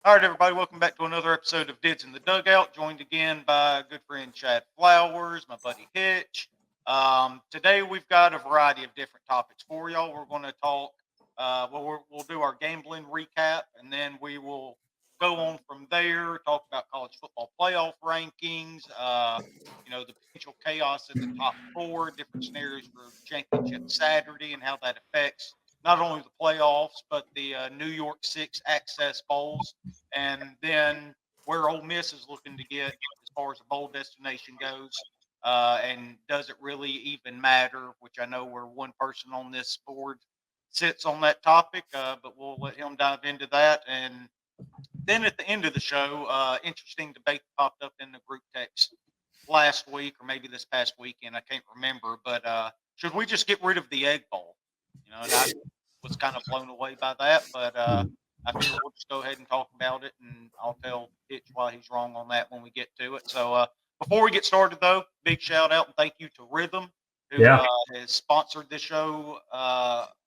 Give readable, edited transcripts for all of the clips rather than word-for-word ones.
All right, everybody, welcome back to another episode of Dids in the Dugout. Joined again by good friend Chad Flowers, my buddy Hitch. Today we've got a variety of different topics for y'all. We're going to talk. We'll do our gambling recap, and then we will go on from there. Talk about college football playoff rankings. The potential chaos in the top four, different scenarios for championship Saturday, and how that affects not only the playoffs but the New York Six Access Bowls, and then where Ole Miss is looking to get as far as the bowl destination goes. And does it really even matter? Which I know we're one person on this board sits on that topic, but we'll let him dive into that. And then at the end of the show, interesting debate popped up in the group text last week or maybe this past weekend. I can't remember, but should we just get rid of the Egg Bowl? And I was kind of blown away by that, but I figure we'll just go ahead and talk about it, and I'll tell Hitch why he's wrong on that when we get to it. So before we get started, though, big shout out and thank you to Rhythm, who has sponsored this show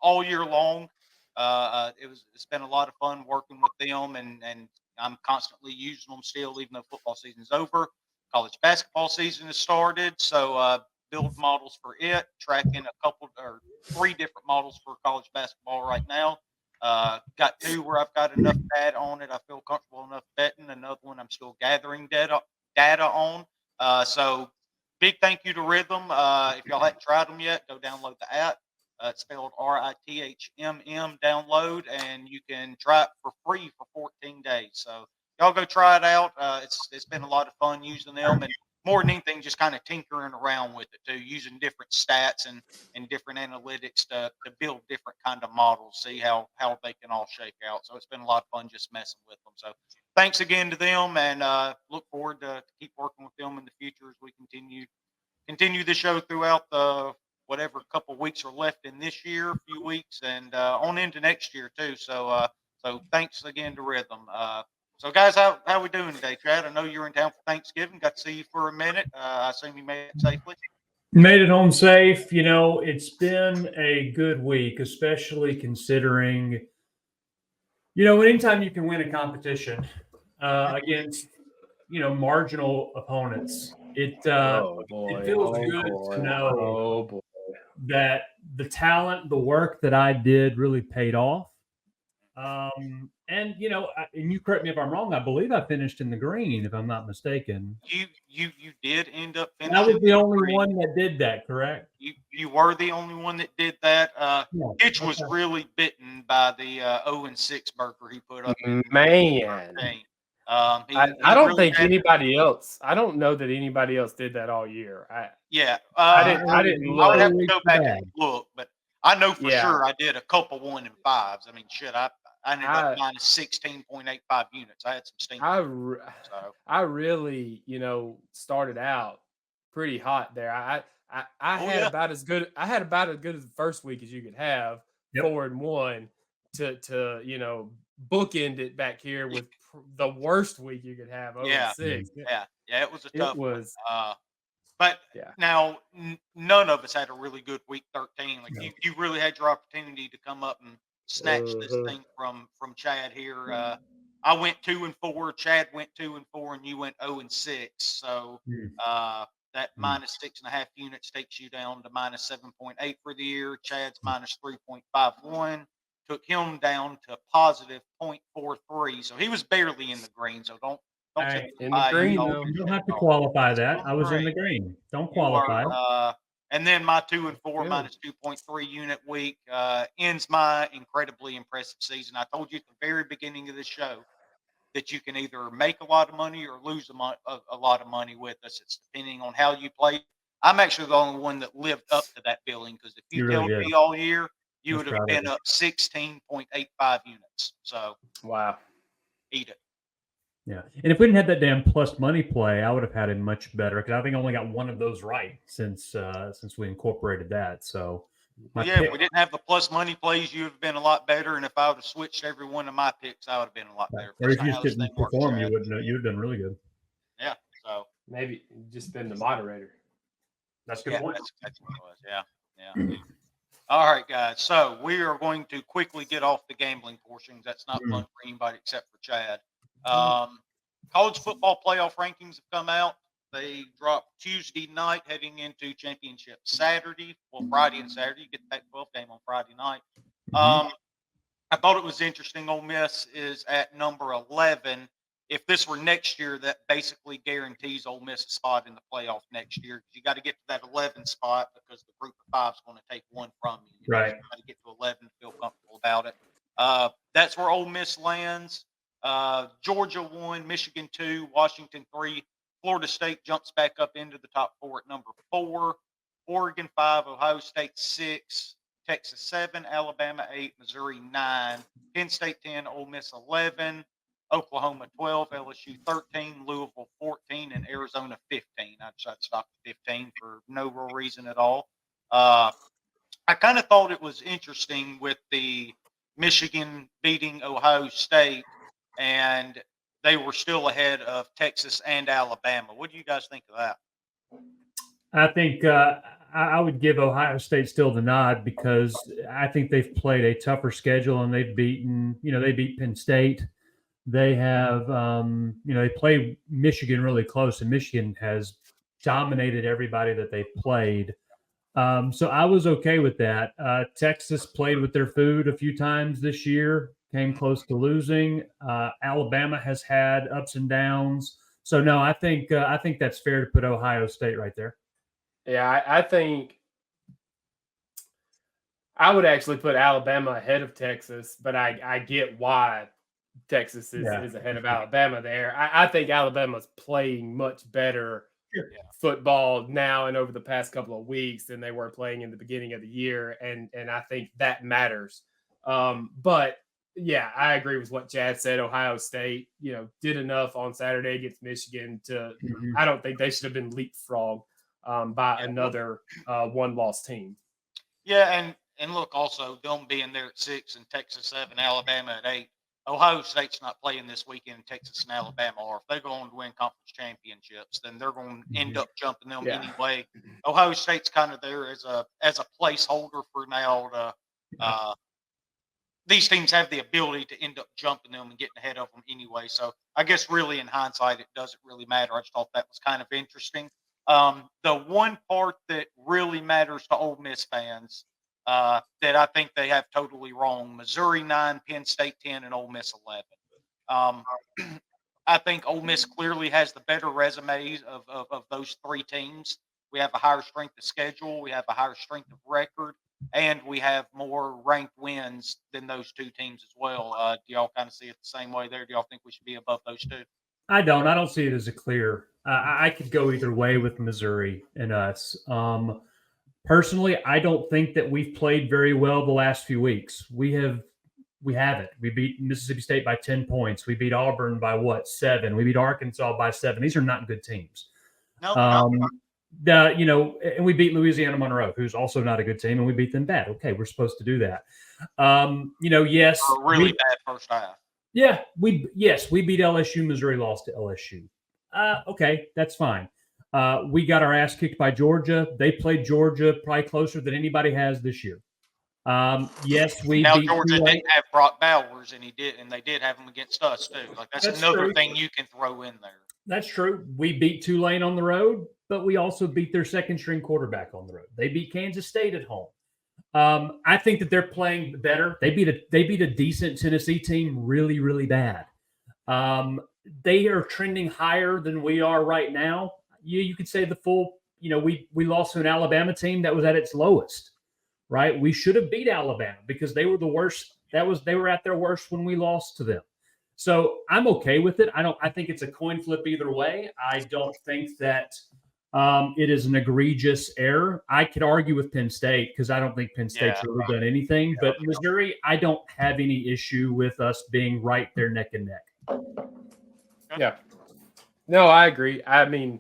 all year long. It's been a lot of fun working with them, and I'm constantly using them still, even though football season's over. College basketball season has started, so build models for it, tracking a couple or three different models for college basketball right now. Got two where I've got enough data on it. I feel comfortable enough betting. Another one I'm still gathering data on. So big thank you to Rhythm. If y'all hadn't tried them yet, go download the app. It's spelled RITHMM. Download, and you can try it for free for 14 days. So y'all go try it out. It's been a lot of fun using them, and more than anything, just kind of tinkering around with it too, using different stats and different analytics to build different kind of models, see how they can all shake out. So it's been a lot of fun just messing with them. So thanks again to them, and look forward to keep working with them in the future as we continue the show throughout the whatever couple weeks are left in this year, a few weeks, and on into next year too. So thanks again to Rhythm. So, guys, how we doing today, Chad? I know you were in town for Thanksgiving. Got to see you for a minute. I assume you made it safely. Made it home safe. It's been a good week, especially considering, anytime you can win a competition against, marginal opponents, it feels good to know that the talent, the work that I did really paid off. And you correct me if I'm wrong. I Bleav I finished in the green, if I'm not mistaken. You did end up And I finishing. was the only one that did that, correct? You were the only one that did that. Yeah, Hitch was really bitten by the 0-6 burger he put up in Man. 13. I don't think anybody else. I don't know that anybody else did that all year. I didn't look. I would have to go back and look, but I know for sure I did a couple 1 and 5s. I mean, shit, I ended up minus 16.85 units. I had some steam. I really, started out pretty hot there. I had about as good. I had about as good as the first week as you could have. 4-1 to bookend it back here with the worst week you could have. 0-6. Yeah. It was a tough one. But now none of us had a really good week 13. Like you really had your opportunity to come up and snatch this thing from Chad here. I went 2-4, Chad went 2-4, and you went 0-6. So that minus 6.5 units takes you down to minus 7.8 for the year. Chad's minus 3.51 took him down to positive 0.43. So he was barely in the green. So don't in the green. You don't have to qualify that. I was in the green. Don't qualify. And then my 2-4 minus 2.3 unit week ends my incredibly impressive season. I told you at the very beginning of the show that you can either make a lot of money or lose a lot of money with us. It's depending on how you play. I'm actually the only one that lived up to that billing, because if you told me all year, you would have been up 16.85 units. So wow, eat it. Yeah, and if we didn't have that damn plus money play, I would have had it much better, because I think I only got one of those right since we incorporated that. So if we didn't have the plus money plays, you'd have been a lot better. And if I would have switched every one of my picks, I would have been a lot better. Or if you just didn't perform, you would have done really good. Yeah. So maybe just been the moderator. That's a good point. That's what it was. Yeah. All right, guys. So we are going to quickly get off the gambling portions. That's not fun for anybody except for Chad. College football playoff rankings have come out. They dropped Tuesday night heading into championship Saturday. Well, Friday and Saturday. You get the Pac-12 game on Friday night. I thought it was interesting. Ole Miss is at number 11. If this were next year, that basically guarantees Ole Miss a spot in the playoff next year. You got to get to that 11 spot because the group of five is going to take one from you. Right. You got to get to 11 to feel comfortable about it. That's where Ole Miss lands. Georgia 1, Michigan 2, Washington 3. Florida State jumps back up into the top 4 at number 4. Oregon 5, Ohio State 6, Texas 7, Alabama 8, Missouri 9, Penn State 10, Ole Miss 11, Oklahoma 12, LSU 13, Louisville 14, and Arizona 15. I decided to stop at 15 for no real reason at all. I kind of thought it was interesting with the Michigan beating Ohio State, and they were still ahead of Texas and Alabama. What do you guys think of that? I think I would give Ohio State still the nod because I think they've played a tougher schedule and they've beaten, they beat Penn State. They have, they play Michigan really close, and Michigan has dominated everybody that they've played. So I was okay with that. Texas played with their food a few times this year, came close to losing. Alabama has had ups and downs. So no, I think that's fair to put Ohio State right there. Yeah, I think I would actually put Alabama ahead of Texas, but I get why Texas is ahead of Alabama there. I think Alabama's playing much better football now and over the past couple of weeks than they were playing in the beginning of the year, and I think that matters. But yeah, I agree with what Chad said. Ohio State, did enough on Saturday against Michigan to. I don't think they should have been leapfrogged by another one-loss team. Yeah, and look, also them being there at 6 and Texas 7, Alabama at 8. Ohio State's not playing this weekend. Texas and Alabama are. If they're going to win conference championships, then they're going to end up jumping them anyway. Ohio State's kind of there as a placeholder for now. These teams have the ability to end up jumping them and getting ahead of them anyway. So I guess really in hindsight, it doesn't really matter. I just thought that was kind of interesting. The one part that really matters to Ole Miss fans that I think they have totally wrong: Missouri 9, Penn State 10, and Ole Miss 11. I think Ole Miss clearly has the better resumes of those three teams. We have a higher strength of schedule, we have a higher strength of record, and we have more ranked wins than those two teams as well. Do y'all kind of see it the same way there? Do y'all think we should be above those two? I don't see it as a clear. I could go either way with Missouri and us. Personally, I don't think that we've played very well the last few weeks. We haven't. We beat Mississippi State by 10 points. We beat Auburn by 7? We beat Arkansas by 7. These are not good teams. No. And we beat Louisiana Monroe, who's also not a good team, and we beat them bad. Okay, we're supposed to do that. Yes, a really bad first half. Yeah, we beat LSU. Missouri lost to LSU. Okay, that's fine. We got our ass kicked by Georgia. They played Georgia probably closer than anybody has this year. Yes, we now beat Georgia didn't have Brock Bowers, and they did have him against us too. Like that's another true. thing you can throw in there. That's true. We beat Tulane on the road, but we also beat their second string quarterback on the road. They beat Kansas State at home. I think that they're playing better. They beat a decent Tennessee team really, really bad. They are trending higher than we are right now. You could say the full, we lost to an Alabama team that was at its lowest, right? We should have beat Alabama because they were the worst. They were at their worst when we lost to them. So I'm okay with it. I think it's a coin flip either way. I don't think that it is an egregious error. I could argue with Penn State because I don't think Penn State's really done anything. But Missouri, I don't have any issue with us being right there neck and neck. Yeah. No, I agree. I mean,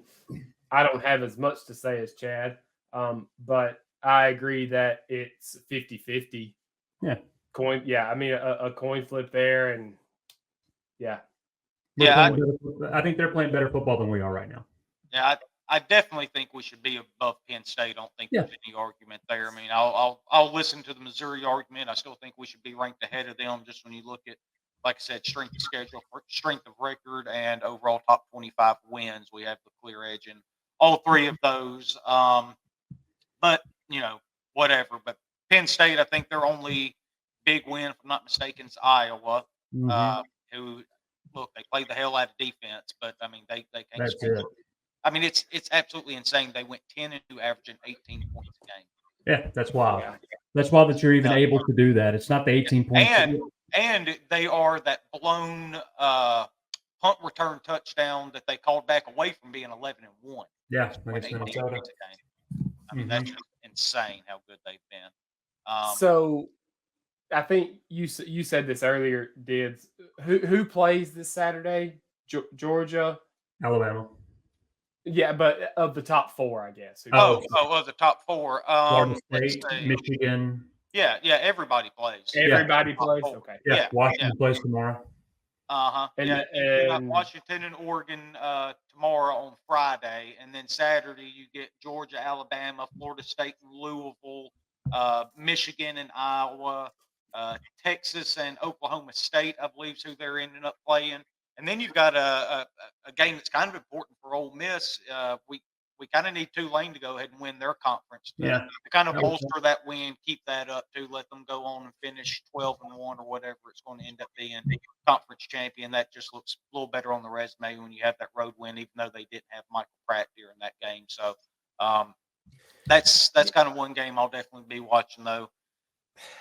I don't have as much to say as Chad, but I agree that it's 50-50. Yeah. A coin flip there, and I think they're playing better football than we are right now. Yeah, I definitely think we should be above Penn State. I don't think there's any argument there. I mean, I'll listen to the Missouri argument. I still think we should be ranked ahead of them just when you look at like I said, strength of schedule, strength of record, and overall top 25 wins. We have the clear edge in all three of those. But, whatever. But Penn State, I think their only big win, if I'm not mistaken, is Iowa, who, look, they play the hell out of defense, but, I mean, they can't That's score. it. I mean, it's absolutely insane. They went 10-2, averaging 18 points a game. Yeah, that's wild. That's wild that you're even able to do that. It's not the 18 points. And they are that blown punt return touchdown that they called back away from being 11-1. Yeah, With 18 points a game. I mean, that's just insane how good they've been. So, I think you said this earlier, Dids. Who plays this Saturday? Georgia, Alabama. Yeah, but of the top four, I guess. Of the top four. Florida State, Michigan. Yeah, everybody plays. Everybody plays. Okay. Yeah, Washington plays tomorrow. And you got Washington and Oregon tomorrow on Friday, and then Saturday you get Georgia, Alabama, Florida State, and Louisville, Michigan and Iowa, Texas and Oklahoma State, I Bleav, is who they're ending up playing. And then you've got a game that's kind of important for Ole Miss. We kind of need Tulane to go ahead and win their conference to kind of bolster that win, keep that up to let them go on and finish 12-1 or whatever it's going to end up being, conference champion. That just looks a little better on the resume when you have that road win, even though they didn't have Michael Pratt during that game. So that's kind of one game I'll definitely be watching though.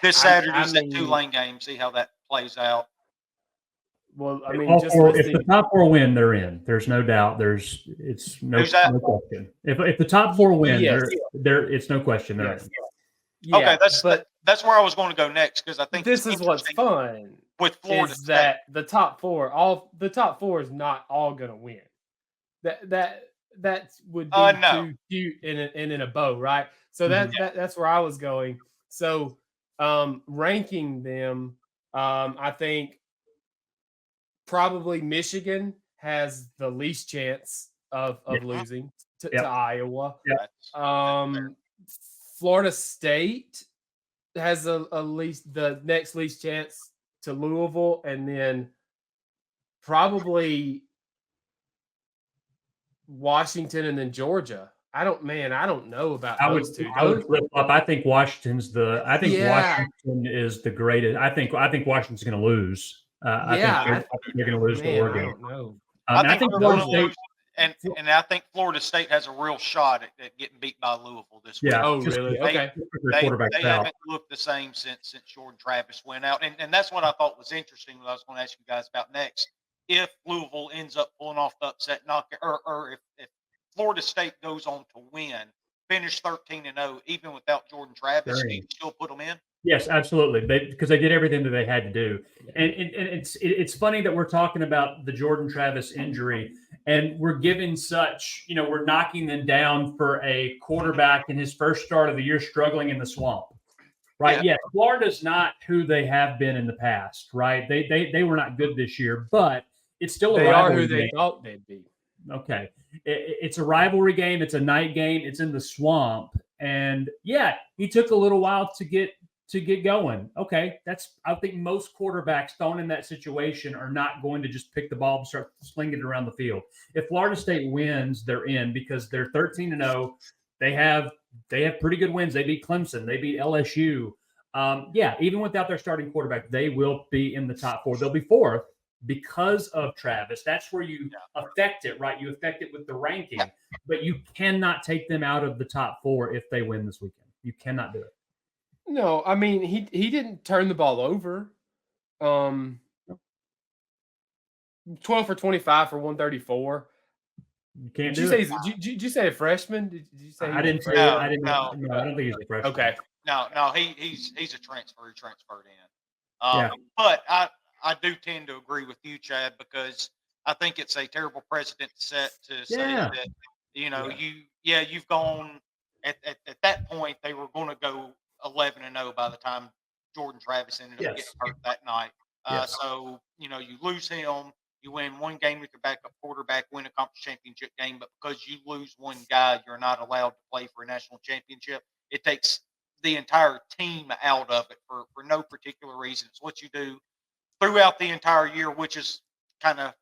This Saturday's that Tulane game. See how that plays out. Well, I mean, if the top four win, they're in. There's no doubt. It's no question. If the top four win, it's no question they're in. Yeah, okay, that's where I was going to go next because I think this is what's fun with Florida is that the top four is not all going to win. That would be too cute in a bow, right? So that's where I was going. So ranking them, I think. Probably Michigan has the least chance of losing to Iowa. Florida State has the next least chance to Louisville, and then probably Washington, and then Georgia. I don't know about those two. I would flip up. I think Washington is the greatest. I think Washington's going to lose. I think they're going to lose to Oregon. I don't know. I think Florida State, and I think Florida State has a real shot at getting beat by Louisville this week. Yeah. Oh, really? Okay. They haven't looked the same since Jordan Travis went out, and that's what I thought was interesting. What I was going to ask you guys about next. If Louisville ends up pulling off the upset knockout, or if Florida State goes on to win, finish 13-0, even without Jordan Travis, do you still put them in? Yes, absolutely. Because they did everything that they had to do. And it's funny that we're talking about the Jordan Travis injury and we're giving such, we're knocking them down for a quarterback in his first start of the year struggling in the swamp. Right? Yeah. Florida's not who they have been in the past, right? They were not good this year, but it's still a rivalry game. They are who they thought they'd be. Okay. It's a rivalry game. It's a night game. It's in the swamp. And he took a little while to get going. Okay, I think most quarterbacks thrown in that situation are not going to just pick the ball and start slinging it around the field. If Florida State wins, they're in because they're 13-0. They have pretty good wins. They beat Clemson. They beat LSU. Even without their starting quarterback, they will be in the top four. They'll be fourth because of Travis. That's where you affect it, right? You affect it with the ranking, but you cannot take them out of the top four if they win this weekend. You cannot do it. No, I mean he didn't turn the ball over. 12 for 25 for 134. You can't Did you say a freshman? Did you say I didn't say I didn't know. No, I don't think he's a freshman. Okay. No, he's a transfer. He transferred in. But I do tend to agree with you, Chad, because I think it's a terrible precedent set to say that you've gone at that point they were going to go 11-0 by the time Jordan Travis ended up getting hurt that night. So, you lose him, you win one game with your backup quarterback, win a conference championship game, but because you lose one guy, you're not allowed to play for a national championship. It takes the entire team out of it for no particular reason. It's what you do throughout the entire year, which is kind of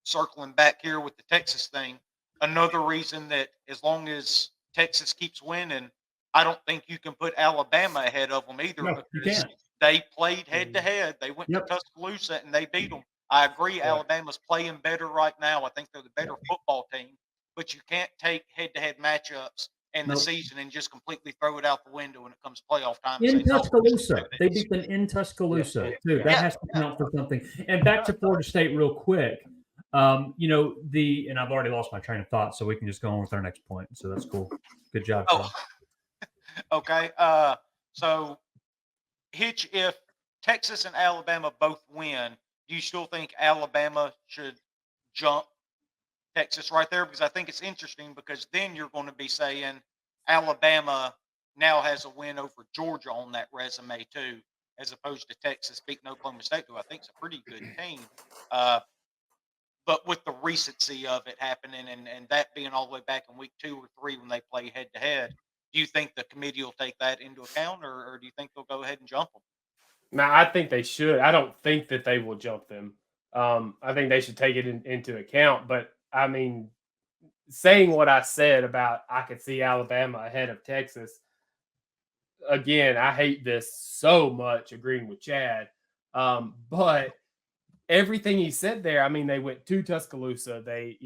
circling back here with the Texas thing. Another reason that as long as Texas keeps winning, I don't think you can put Alabama ahead of them either, No, you because can't. they played head to head. They went Yep. to Tuscaloosa and they beat them. I agree, Yeah. Alabama's playing better right now. I think they're the better football team, but you can't take head to head matchups in the Nope. season and just completely throw it out the window when it comes playoff time. In and say, "No, Tuscaloosa. They this." beat them in Tuscaloosa, Yeah. too. That Yeah. has to count for something. And back to Florida State real quick. And I've already lost my train of thought, so we can just go on with our next point. So that's cool. Good job, Sean. Okay. So Hitch, if Texas and Alabama both win, do you still think Alabama should jump Texas right there? Because I think it's interesting, because then you're going to be saying Alabama now has a win over Georgia on that resume too, as opposed to Texas beating Oklahoma State, who I think is a pretty good team. But with the recency of it happening and that being all the way back in week 2 or 3 when they play head to head, do you think the committee will take that into account, or do you think they'll go ahead and jump them? Now, I think they should. I don't think that they will jump them. I think they should take it into account. But, I mean, saying what I said about I could see Alabama ahead of Texas, again, I hate this so much, agreeing with Chad. But everything he said there, I mean, they went to Tuscaloosa. They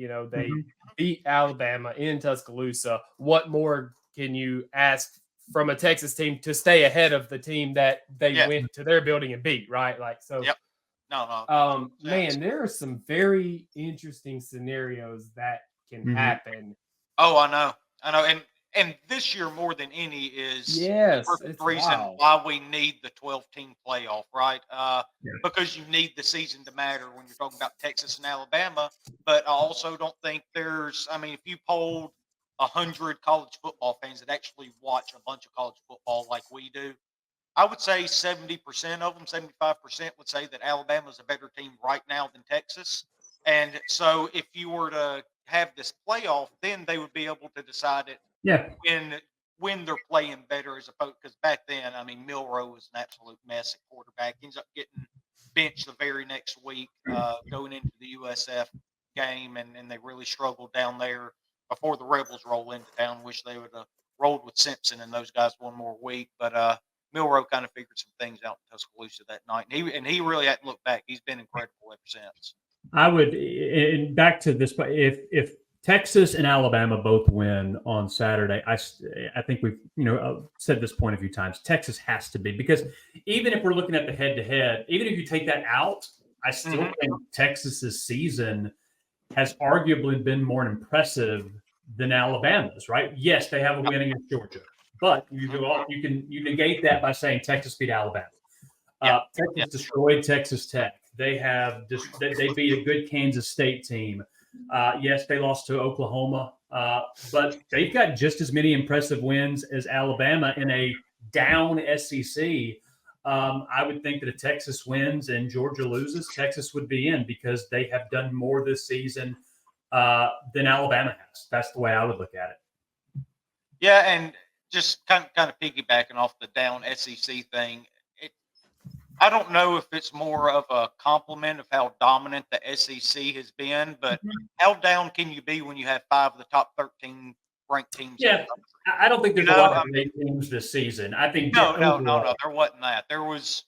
beat Alabama in Tuscaloosa. What more can you ask from a Texas team to stay ahead of the team that they went to their building and beat, right? Like, so, Yep. No. Man, there are some very interesting scenarios that can happen. Oh, I know. And this year more than any is the perfect reason why we need the 12-team playoff, right? Because you need the season to matter when you're talking about Texas and Alabama. But I also don't think if you polled 100 college football fans that actually watch a bunch of college football like we do, I would say 70% of them, 75% would say that Alabama is a better team right now than Texas. And so if you were to have this playoff, then they would be able to decide it when they're playing better, as opposed, because back then, Milroe was an absolute mess at quarterback. He ends up getting benched the very next week, going into the USF game, and they really struggled down there before the Rebels roll into town. Wish they would have rolled with Simpson and those guys one more week, but Milroe kind of figured some things out in Tuscaloosa that night, and he really hadn't looked back. He's been incredible ever since. I would, and back to this, if Texas and Alabama both win on Saturday, I think we've said this point a few times. Texas has to be, because even if we're looking at the head-to-head, even if you take that out, I still think Texas's season has arguably been more impressive than Alabama's. Right? Yes, they have a win against Georgia, but you negate that by saying Texas beat Alabama. Texas destroyed Texas Tech. They beat a good Kansas State team. Yes, they lost to Oklahoma, but they've got just as many impressive wins as Alabama in a down SEC. I would think that if Texas wins and Georgia loses, Texas would be in, because they have done more this season than Alabama has. That's the way I would look at it. Yeah, and just kind of piggybacking off the down SEC thing, I don't know if it's more of a compliment of how dominant the SEC has been, but how down can you be when you have 5 of the top 13 ranked teams? Yeah, I don't think there's a lot of great teams this season. I think no, there wasn't that. There was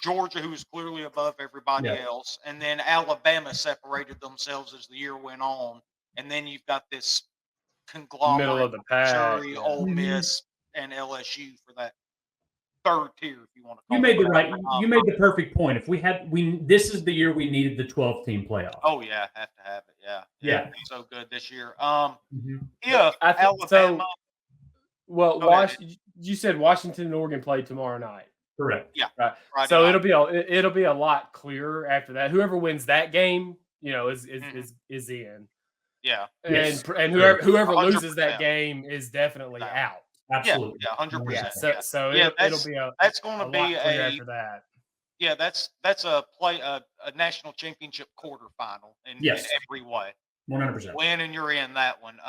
Georgia, who was clearly above everybody else, and then Alabama separated themselves as the year went on, and then you've got this conglomerate, middle of the pack, Missouri, Ole Miss, and LSU for that third tier, if you want to call it. You made the perfect point. If this is the year we needed the 12-team playoff. Oh yeah, have to have it. Yeah. So good this year. If Alabama. You said Washington and Oregon play tomorrow night. Correct. Yeah. Right. Friday so night. it'll be a lot clearer after that. Whoever wins that game, is in. Yeah. And whoever loses that game is definitely out. Absolutely. Yeah, 100%. So it'll be that's going to be after that. Yeah, that's a national championship quarterfinal in every way. 100%. Win and you're in that one.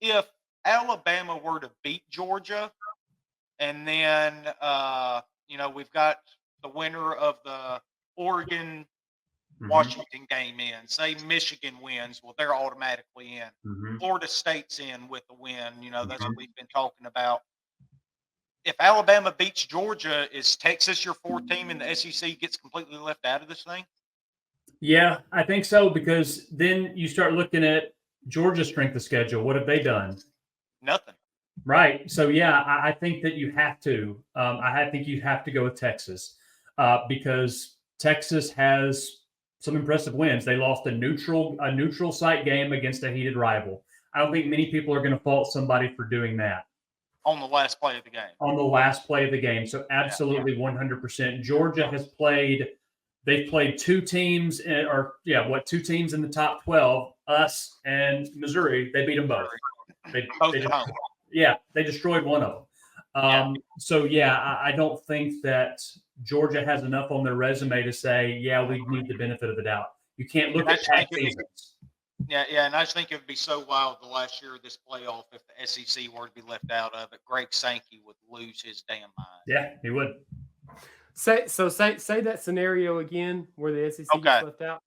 If Alabama were to beat Georgia, and then we've got the winner of the Oregon Mhm. Washington game in. Say Michigan wins, well, they're automatically in. Mhm. Florida State's in with the win. That's Mhm. what we've been talking about. If Alabama beats Georgia, is Texas your fourth team and the SEC gets completely left out of this thing? Yeah, I think so, because then you start looking at Georgia's strength of schedule. What have they done? Nothing. Right. So yeah, I think that you have to. I think you have to go with Texas because Texas has some impressive wins. They lost a neutral site game against a heated rival. I don't think many people are going to fault somebody for doing that On the last play of the game. on the last play of the game. So absolutely 100%. Georgia has played. They've played two teams, two teams in the top 12, us and Missouri. They beat them both. Both at home. Yeah, they destroyed one of them. So, I don't think that Georgia has enough on their resume to say, we need the benefit of the doubt. You can't look at past seasons. Yeah, and I just think it would be so wild the last year of this playoff if the SEC were to be left out of it. Greg Sankey would lose his damn mind. Yeah, he would. Say that scenario again where the SEC gets left out.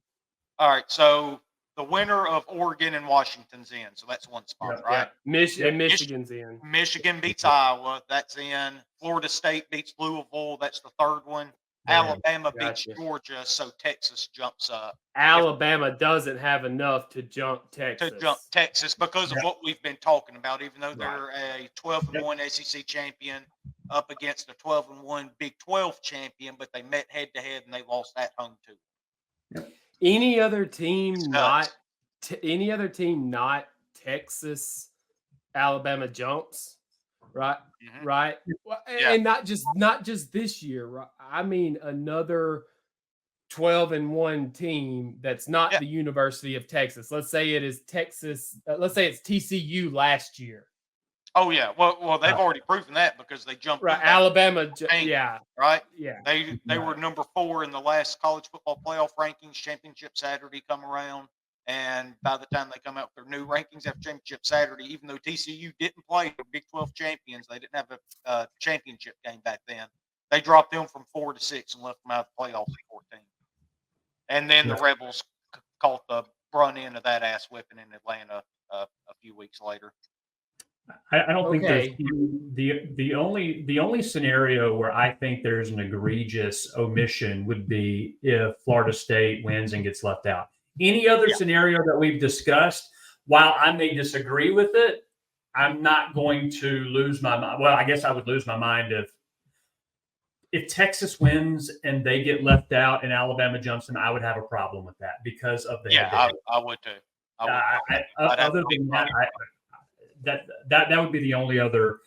All right, so the winner of Oregon and Washington's in, so that's one spot, right? Michigan's in. Michigan beats Iowa, that's in. Florida State beats Louisville, that's the third one. Alabama beats Georgia, so Texas jumps up. Alabama doesn't have enough to jump Texas. Because of what we've been talking about, even though they're a 12-1 SEC champion up against a 12-1 Big 12 champion, but they met head-to-head and they lost at home too. Yep. Any other team not Texas, Alabama jumps, right? Mm-hmm. Right. And not just this year, right? I mean, another 12-1 team that's not the University of Texas. Let's say it is Texas. Let's say it's TCU last year. Oh yeah. Well, they've already proven that because they jumped. Right. Alabama. Right. Yeah. They were number 4 in the last college football playoff rankings. Championship Saturday come around. And by the time they come out with their new rankings after Championship Saturday, even though TCU didn't play the Big 12 champions, they didn't have a championship game back then. They dropped them from 4 to 6 and left them out of the playoffs at 14. And then the Rebels caught the brunt end of that ass whipping in Atlanta a few weeks later. I don't think there's the only scenario where I think there's an egregious omission would be if Florida State wins and gets left out. Any other scenario that we've discussed, while I may disagree with it, I'm not going to lose my mind. Well, I guess I would lose my mind if Texas wins and they get left out and Alabama jumps in. I would have a problem with that because of the I would too. Other than that would be the only other.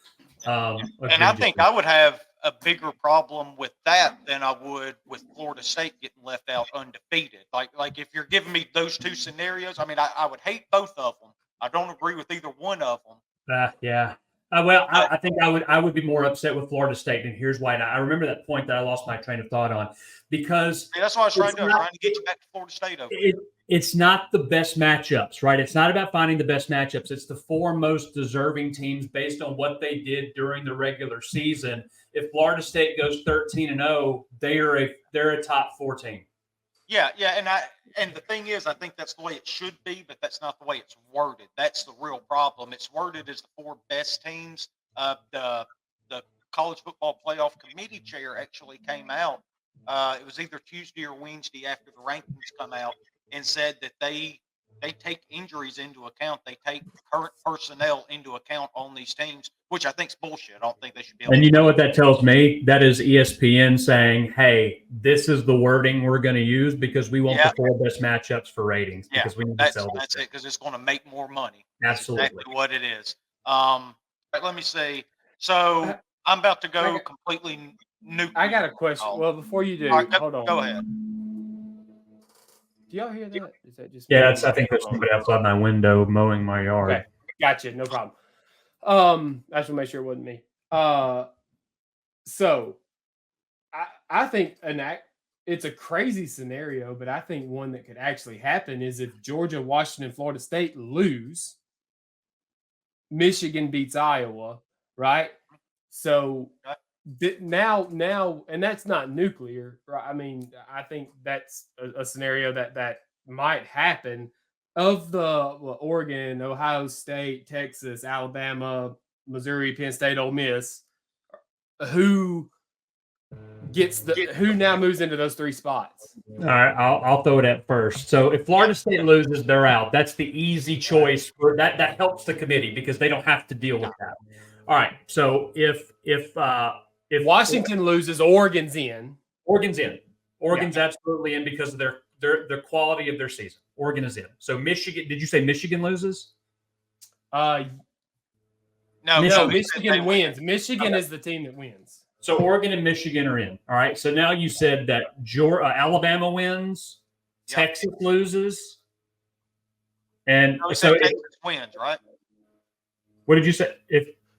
And I think I would have a bigger problem with that than I would with Florida State getting left out undefeated. Like if you're giving me those two scenarios, I mean, I would hate both of them. I don't agree with either one of them. I think I would be more upset with Florida State, and here's why. Now, I remember that point that I lost my train of thought on because that's what I was trying to do. I was trying to get you back to Florida State over here. It's not the best matchups, right? It's not about finding the best matchups. It's the 4 most deserving teams based on what they did during the regular season. If Florida State goes 13-0, they're a top 4 team. Yeah, and the thing is, I think that's the way it should be, but that's not the way it's worded. That's the real problem. It's worded as the 4 best teams. The College Football Playoff Committee chair actually came out. It was either Tuesday or Wednesday after the rankings come out, and said that they take injuries into account. They take current personnel into account on these teams, which I think is bullshit. I don't think they should be able And to you know what that tells me? That is ESPN saying, hey, this is the wording we're going to use because we want the 4 best matchups for ratings. Because we need to sell this. That's it, because it's going to make more money. Absolutely. That's exactly what it is. But let me see. So I'm about to go completely new. I got a question. Well, before you do, hold on. Go ahead. Do y'all hear that? Is that just I think there's somebody outside my window mowing my yard. Okay, gotcha, no problem. I just want to make sure it wasn't me. So I think it's a crazy scenario, but I think one that could actually happen is if Georgia, Washington, Florida State lose, Michigan beats Iowa, right? So now, and that's not nuclear, right? I mean, I think that's a scenario that might happen. Of the Oregon, Ohio State, Texas, Alabama, Missouri, Penn State, Ole Miss, who now moves into those 3 spots? All right, I'll throw it at first. So if Florida State loses, they're out. That's the easy choice. That helps the committee because they don't have to deal with that. All right. So if Washington loses, Oregon's in. Oregon's in. Oregon's absolutely in because of their quality of their season. Oregon is in. So Michigan, did you say Michigan loses? No, Michigan wins. Michigan is the team that wins. So Oregon and Michigan are in. All right. So now you said that Alabama wins, Texas loses, and so Texas wins, right? What did you say?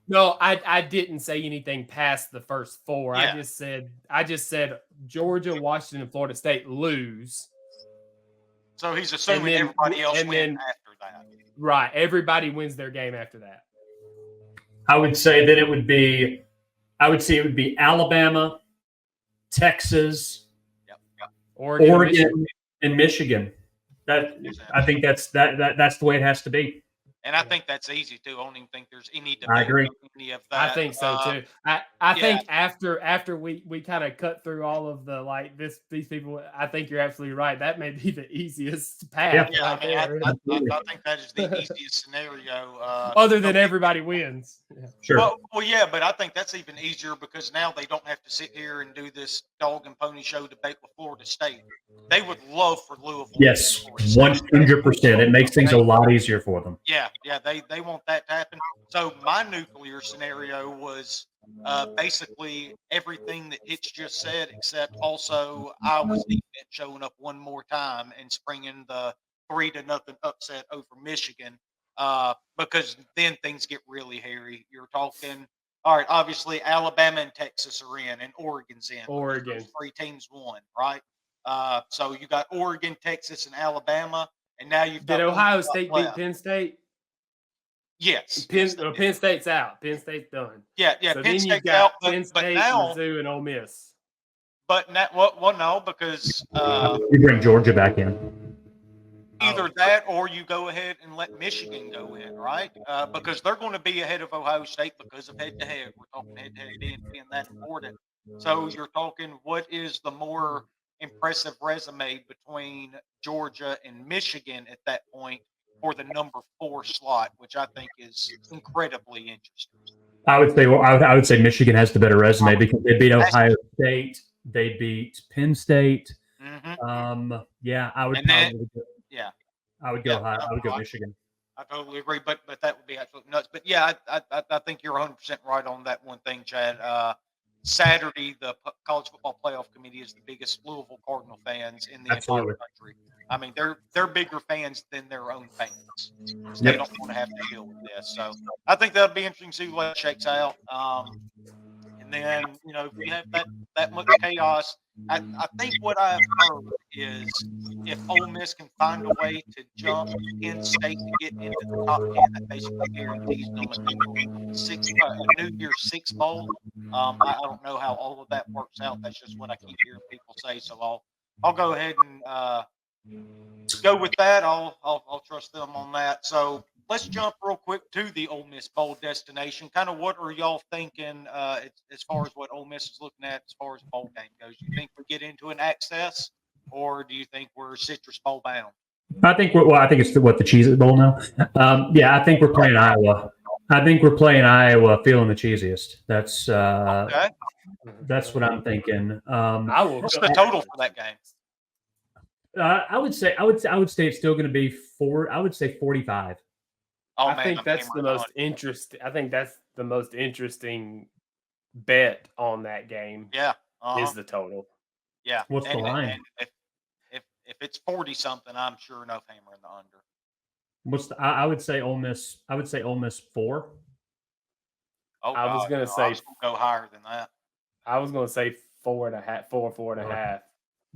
No, I didn't say anything past the first 4. Yeah. I just said Georgia, Washington, and Florida State lose. So he's assuming everybody else wins after that. Right. Everybody wins their game after that. I would say that it would be Alabama, Texas, Oregon and Michigan. I think that's the way it has to be. And I think that's easy too. I don't even think there's any debate. I agree. Any of that. I think so too. I think after we kind of cut through all of the these people, I think you're absolutely right. That may be the easiest path. Yeah, right there. I think that is the easiest scenario. Other than everybody wins. Yeah. Sure. Well, yeah, but I think that's even easier because now they don't have to sit here and do this dog and pony show debate with Florida State. They would love for Louisville. Yes, 100%. It makes things a lot easier for them. Yeah, they want that to happen. So my nuclear scenario was basically everything that Hitch just said, except also Iowa's defense showing up one more time and springing the 3-0 upset over Michigan. Because then things get really hairy. You're talking, all right, obviously Alabama and Texas are in, and Oregon's in. Oregon. Those 3 teams won, right? So you got Oregon, Texas, and Alabama, and now you've got. Did Ohio State beat Penn State? Yes. Penn State's out. Penn State's done. Yeah. So Penn State's out. out, Penn State, now, Mizzou, and Ole Miss. But now, no, because You bring Georgia back in. either that or you go ahead and let Michigan go in, right? Because they're going to be ahead of Ohio State because of head-to-head. We're talking head-to-head being that important. So you're talking what is the more impressive resume between Georgia and Michigan at that point for the number 4 slot, which I think is incredibly interesting. I would say Michigan has the better resume because they beat Ohio State, they beat Penn State. Mm-hmm. I would go Michigan. I totally agree, but that would be absolutely nuts. But yeah, I think you're 100% right on that one thing, Chad. Saturday, the College Football Playoff Committee is the biggest Louisville Cardinal fans in the entire country. I mean, they're bigger fans than their own fans. So they don't want to have to deal with this. So I think that'll be interesting to see what it shakes out. And then, if we have that much chaos, I think what I've heard is if Ole Miss can find a way to jump Penn State to get into the top 10, that basically guarantees them a New Year's Six bowl. I don't know how all of that works out. That's just what I keep hearing people say. So I'll go ahead and go with that. I'll trust them on that. So let's jump real quick to the Ole Miss bowl destination. Kind of what are y'all thinking as far as what Ole Miss is looking at as far as bowl game goes? Do you think we get into an access, or do you think we're Citrus Bowl bound? I think it's the Cheez-It Bowl now. I think we're playing Iowa. Feeling the cheesiest. That's Okay. That's what I'm thinking. What's the total for that game? I would say it's still going to be 4. I would say 45. Oh, I think that's the most interesting. I think that's the most interesting bet on that game. Yeah, is the total. Yeah. What's the line? And if it's 40 something, I'm sure enough hammering the under. I would say Ole Miss. I would say Ole Miss 4. Oh, I was going to say I was gonna go higher than that. I was going to say 4.5, 4.5.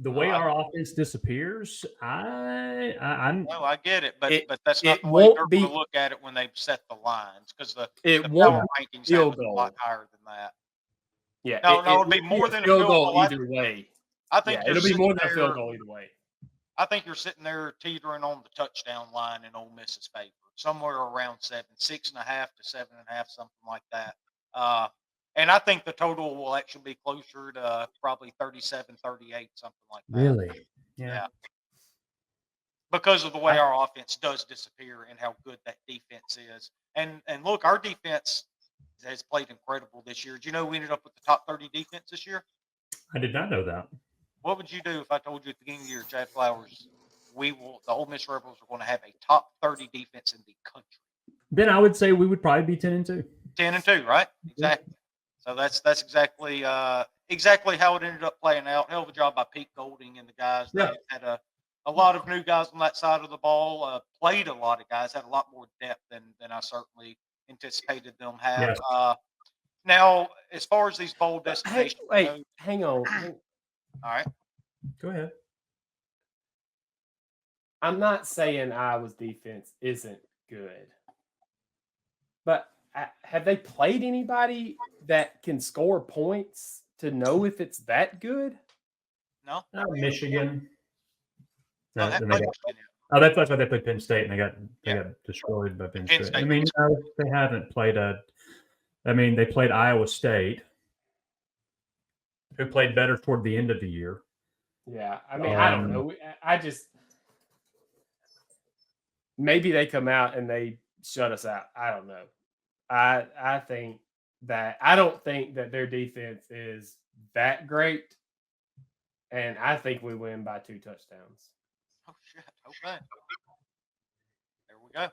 The way our offense disappears, I'm. No, I get it, but that's not it the way won't they're be- going to look at it when they set the lines because the It power won't rankings field have it a goal. lot higher than that. Yeah, No, it'll it be would more a than a field field goal goal. either way. I think Yeah, it'll be more than a field goal either way. I think you're sitting there teetering on the touchdown line in Ole Miss's favor, somewhere around 6.5 to 7.5, something like that. And I think the total will actually be closer to probably 37, 38, something like that. Really? Yeah. Because of the way our offense does disappear and how good that defense is. And look, our defense has played incredible this year. Did you know we ended up with the top 30 defense this year? I did not know that. What would you do if I told you at the beginning of the year, Chad Flowers, the Ole Miss Rebels are going to have a top 30 defense in the country? Then I would say we would probably be 10-2. 10-2, right? Exactly. So that's exactly how it ended up playing out. Hell of a job by Pete Golding and the guys. Yeah. They had a lot of new guys on that side of the ball. Played a lot of guys. Had a lot more depth than I certainly anticipated them have. Yeah. Now, as far as these bowl destinations, Hang on. All right. Go ahead. I'm not saying Iowa's defense isn't good, but have they played anybody that can score points to know if it's that good? No. Michigan. No, That's why they played Penn State and they got destroyed by Penn State. I mean, they haven't played they played Iowa State, who played better toward the end of the year. Yeah, I mean, I don't know. I just maybe they come out and they shut us out. I don't know. I don't think that their defense is that great, and I think we win by 2 touchdowns. Oh shit! Okay. There we go.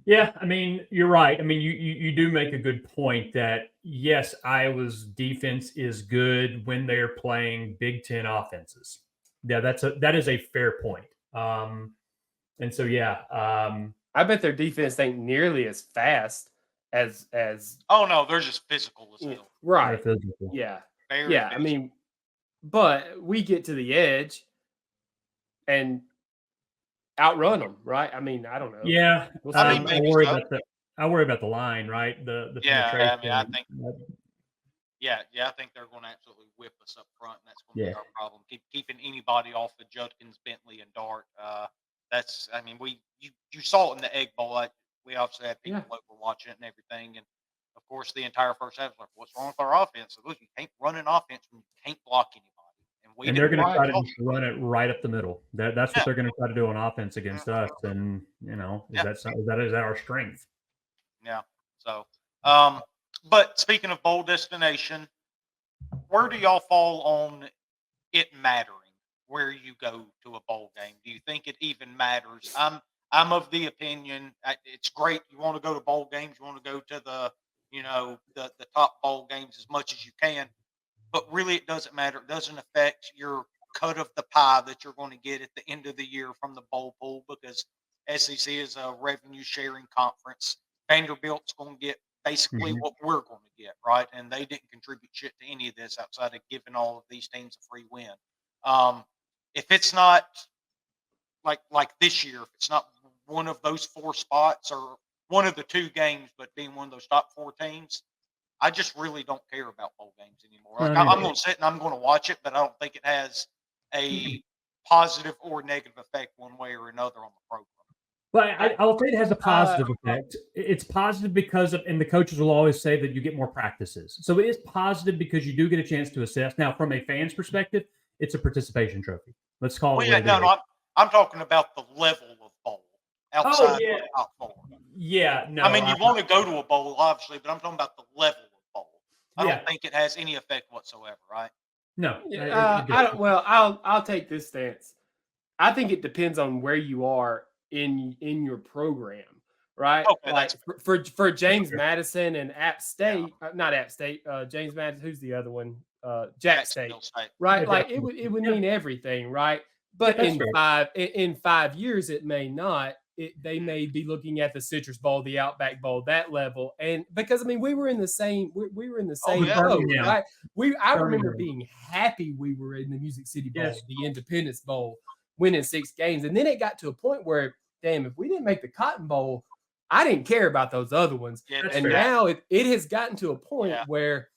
Yeah, I mean, you're right. I mean, you do make a good point that yes, Iowa's defense is good when they're playing Big Ten offenses. Yeah, that is a fair point. And so I bet their defense ain't nearly as fast as. Oh no, they're just physical as hell. Right. Physical. Yeah. Very yeah. physical. I mean, but we get to the edge and outrun them, right? I mean, I don't know. Yeah, We'll I worry about the line, right? The penetration. I mean, I think. I think they're going to absolutely whip us up front, and that's going to be our problem. Keeping anybody off of Judkins, Bentley, and Dart. You saw it in the Egg Bowl. We obviously had people that were watching it and everything, and of course, the entire first half was like, "What's wrong with our offense?" So, look, you can't run an offense when you can't block anybody. And they're going to try to just run it right up the middle. That's what they're going to try to do on offense against us. And is that our strength? Yeah. So, but speaking of bowl destination, where do y'all fall on it mattering where you go to a bowl game? Do you think it even matters? I'm of the opinion it's great. You want to go to bowl games. You want to go to the top bowl games as much as you can. But really, it doesn't matter. It doesn't affect your cut of the pie that you're going to get at the end of the year from the bowl pool, because SEC is a revenue sharing conference. Vanderbilt's going to get basically what we're going to get, right? And they didn't contribute shit to any of this outside of giving all of these teams a free win. If it's not like this year, if it's not one of those 4 spots or one of the 2 games, but being one of those top 4 teams, I just really don't care about bowl games anymore. I'm going to sit and I'm going to watch it, but I don't think it has a positive or negative effect one way or another on the program. But I'll say it has a positive effect. It's positive because and the coaches will always say that you get more practices. So it is positive because you do get a chance to assess. Now, from a fan's perspective, it's a participation trophy. Let's call it. I'm talking about the level of bowl outside of the top 4. Yeah, no. I mean, you want to go to a bowl, obviously, but I'm talking about the level of bowl. I don't think it has any effect whatsoever, right? No. I'll take this stance. I think it depends on where you are in your program, right? Okay, like for James Madison and App State, not App State. James Madison. Who's the other one? Jack State, right? Yeah, like it would mean everything, right? But in 5 years, it may not. They may be looking at the Citrus Bowl, the Outback Bowl, that level, and because we were in the same boat, right? I remember being happy we were in the Music City Bowl, the Independence Bowl, winning 6 games, and then it got to a point where, damn, if we didn't make the Cotton Bowl, I didn't care about those other ones, and now it has gotten to a point where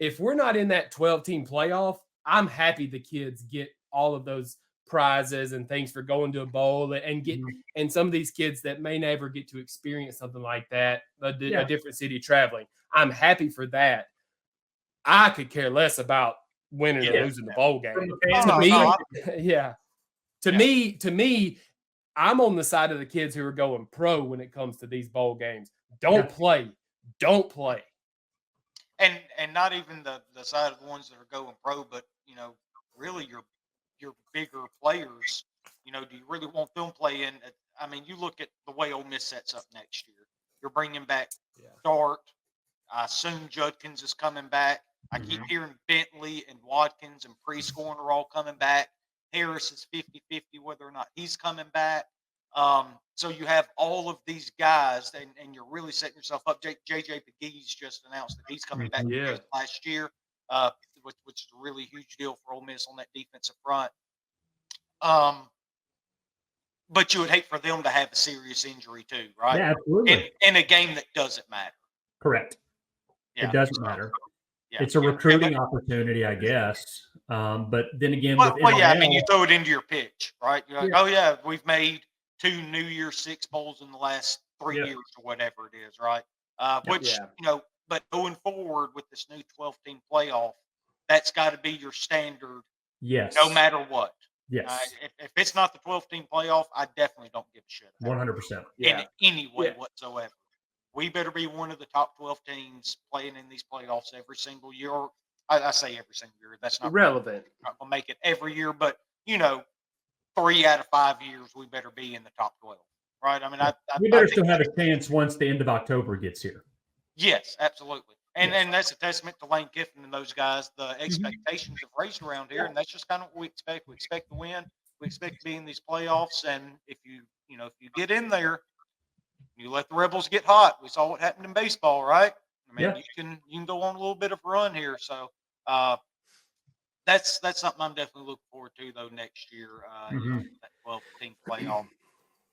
if we're not in that 12-team playoff, I'm happy the kids get all of those prizes and things for going to a bowl and get and some of these kids that may never get to experience something like that, a different city traveling. I'm happy for that. I could care less about winning or losing the bowl game. To me, I'm on the side of the kids who are going pro when it comes to these bowl games. Don't play. And not even the side of the ones that are going pro, but really your bigger players, do you really want them playing? I mean, you look at the way Ole Miss sets up next year. You're bringing back Dart. I assume Judkins is coming back. I keep hearing Bentley and Watkins and Prescorn are all coming back. Harris is 50-50 whether or not he's coming back. So you have all of these guys, and you're really setting yourself up. JJ McGee's just announced that he's coming back last year, which is a really huge deal for Ole Miss on that defensive front. But you would hate for them to have a serious injury too, right? Yeah, absolutely. In a game that doesn't matter. Correct. Yeah, it doesn't matter. Yeah. It's a recruiting opportunity, I guess. But then again, I mean, you throw it into your pitch, right? You're like, oh yeah, we've made 2 New Year's Six bowls in the last 3 years or whatever it is, right? But going forward with this new 12-team playoff, that's got to be your standard. Yes. No matter what. Yes. If it's not the 12-team playoff, I definitely don't give a shit. 100%. In any way whatsoever. We better be one of the top 12 teams playing in these playoffs every single year. I say every single year. That's not relevant. Not going to make it every year, but 3 out of 5 years, we better be in the top 12, right? I mean, we better still have a chance once the end of October gets here. Yes, absolutely. And that's a testament to Lane Kiffin and those guys. The expectations have raised around here, and that's just kind of what we expect. We expect to win. We expect to be in these playoffs, and if you get in there, you let the Rebels get hot. We saw what happened in baseball, right? I mean, you can go on a little bit of a run here. So that's something I'm definitely looking forward to though next year. That 12-team playoff.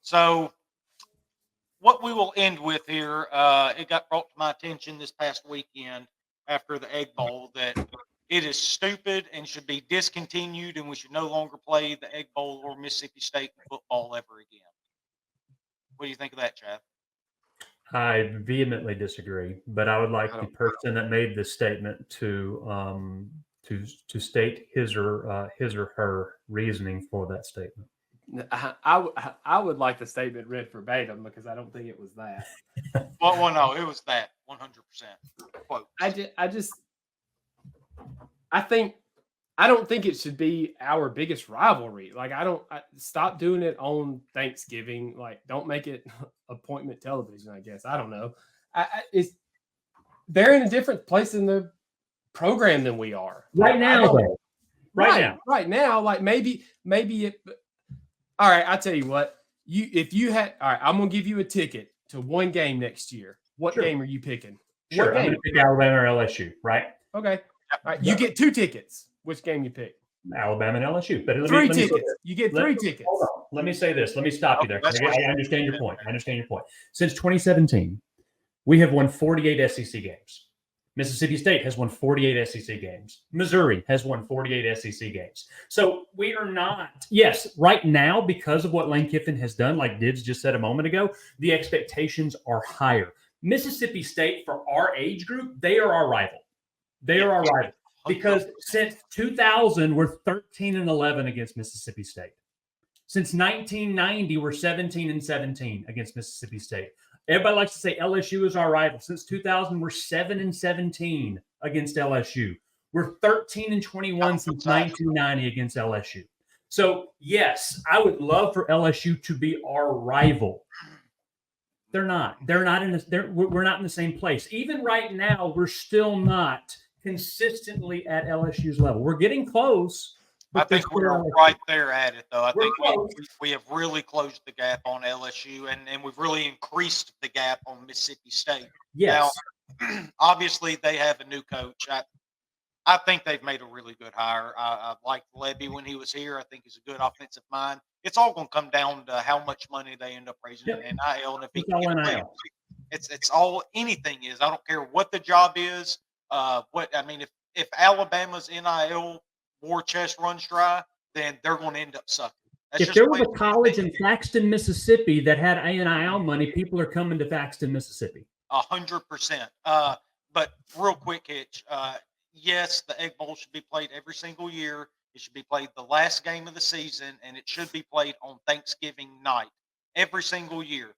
So what we will end with here, it got brought to my attention this past weekend after the Egg Bowl that it is stupid and should be discontinued, and we should no longer play the Egg Bowl or Mississippi State football ever again. What do you think of that, Chad? I vehemently disagree, but I would like the person that made this statement to state his or her reasoning for that statement. I would like the statement read verbatim because I don't think it was that. Well, no, it was that 100%. Quote. I don't think it should be our biggest rivalry. Like, stop doing it on Thanksgiving. Like, don't make it appointment television, I guess. I don't know. They're in a different place in the program than we are. Right now, Right now, like maybe it. All right, I'll tell you what. I'm going to give you a ticket to one game next year. What game are you picking? Sure, I'm going to pick Alabama or LSU, right? Okay. All right, you get 2 tickets. Which game you pick? Alabama and LSU. But let me tickets. You get 3 tickets. Hold on. Let me say this. Let me stop you there. I understand your point. Since 2017, we have won 48 SEC games. Mississippi State has won 48 SEC games. Missouri has won 48 SEC games. So we are not, right now, because of what Lane Kiffin has done, like Dibs just said a moment ago, the expectations are higher. Mississippi State, for our age group, they are our rival. Because since 2000, we're 13-11 against Mississippi State. Since 1990, we're 17-17 against Mississippi State. Everybody likes to say LSU is our rival. Since 2000, we're 7-17 against LSU. We're 13-21 since 1990 against LSU. So, yes, I would love for LSU to be our rival. They're not. We're not in the same place. Even right now, we're still not consistently at LSU's level. We're getting close. I think we're right there at it, though. I think we have really closed the gap on LSU, and we've really increased the gap on Mississippi State. Yes. Now, obviously, they have a new coach. I think they've made a really good hire. I liked Levy when he was here. I think he's a good offensive mind. It's all going to come down to how much money they end up raising in NIL, and if he can get players. It's all anything is. I don't care what the job is. If if Alabama's NIL war chest runs dry, then they're going to end up sucking. That's If just there the was way a college in Thaxton, Mississippi that had NIL money, people are coming to Thaxton, Mississippi. 100%. But real quick, Hitch. Yes, the Egg Bowl should be played every single year. It should be played the last game of the season, and it should be played on Thanksgiving night every single year.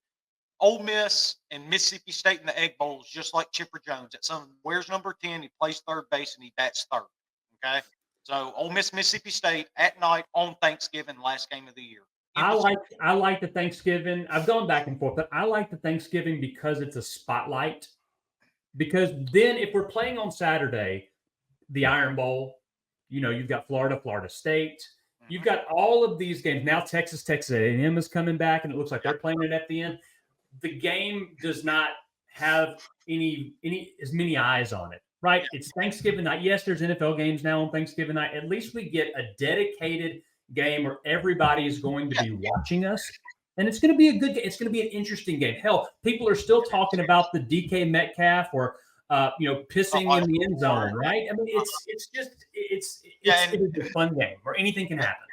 Ole Miss and Mississippi State in the Egg Bowl is just like Chipper Jones. At some wears number 10, he plays third base, and he bats third. Okay, so Ole Miss, Mississippi State at night on Thanksgiving, last game of the year. I like the Thanksgiving. I've gone back and forth, but I like the Thanksgiving because it's a spotlight. Because then, if we're playing on Saturday, the Iron Bowl, you've got Florida, Florida State. You've got all of these games now. Texas A&M is coming back, and it looks like they're playing it at the end. The game does not have any as many eyes on it, right? It's Thanksgiving night. Yes, there's NFL games now on Thanksgiving night. At least we get a dedicated game where everybody is going to be watching us, and it's going to be a good game. It's going to be an interesting game. Hell, people are still talking about the DK Metcalf or pissing in the end zone, right? I mean, it's a fun game where anything can happen.